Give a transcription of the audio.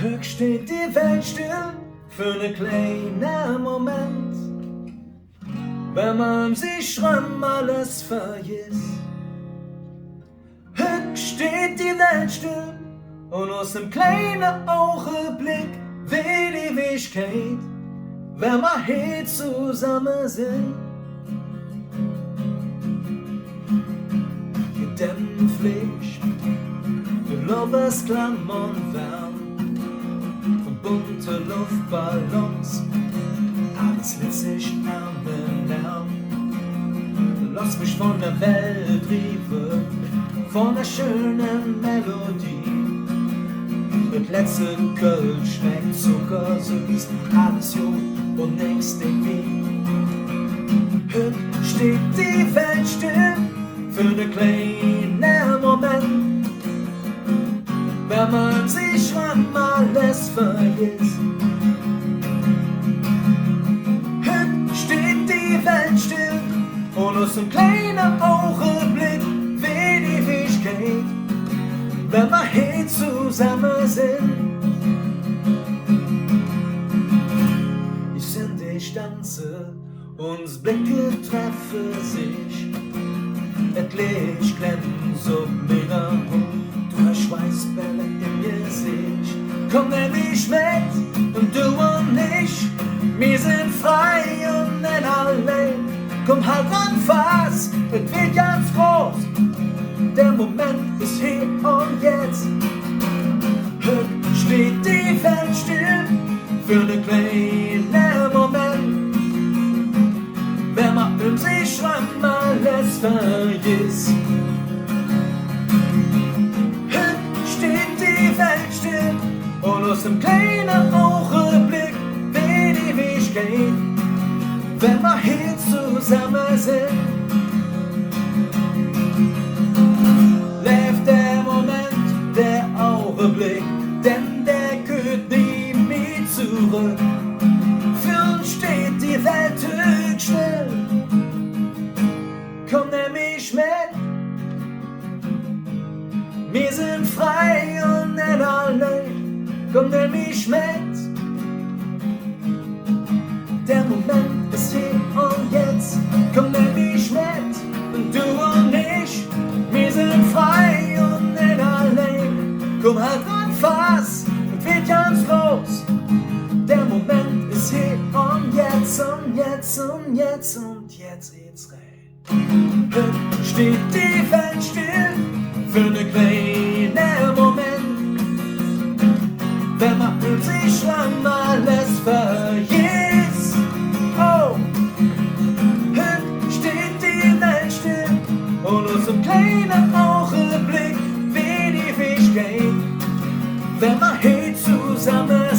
Hück steht die Welt still für ne kleinen Moment, wenn man sich rum alles vergisst. Hück steht die Welt still und aus dem kleinen Augenblick will die Ewigkeit, wenn wir hier zusammen sind. Gedämpft, du Lovers Klammern wärm und bunte Luftballons, alles witzig Lärm. Lass mich von der Welt riefen, von der schönen Melodie. Mit letzten Kölsch schmeckt zuckersüß, alles jung und nix irgendwie. Hück steht die Welt still für ne kleinen Moment, wenn man sich schon alles vergisst. Hück steht die Welt still und aus dem kleinen Augenblick will die Ewigkeit, wenn wir hier zusammen sind. Ich seh dich tanzen, uns Blicke treffen sich. Et Licht glänzt so mega hoch, du hast Schweißbälle im Gesicht. Komm nämlich mit und du und ich, wir sind frei und nicht allein. Komm halt ran fast, es wird ganz groß, der Moment ist hier und jetzt. Hück steht die Welt still für ne kleinen Moment, wenn man sich schon alles vergisst. Hück steht die Welt still und aus dem kleinen Augenblick will die Ewigkeit, wenn wir hier zusammen sind. Lebt der Moment, der Augenblick, denn der gehört nie mehr zurück. Für uns steht die Welt Hück still. Komm nämlich mit, wir sind frei und nicht allein. Komm nämlich mit, der Moment ist hier und jetzt. Komm nämlich mit, und du und ich, wir sind frei und nicht allein. Komm halt ran fast, und wird ganz groß. Der Moment ist hier und jetzt und jetzt und jetzt und jetzt geht's rein. Hück steht die Welt still für ne kleinen Moment, wenn man sich schon alles vergisst. Oh, Hück steht die Welt still und aus dem kleinen Augenblick will die Ewigkeit, wenn man hier zusammen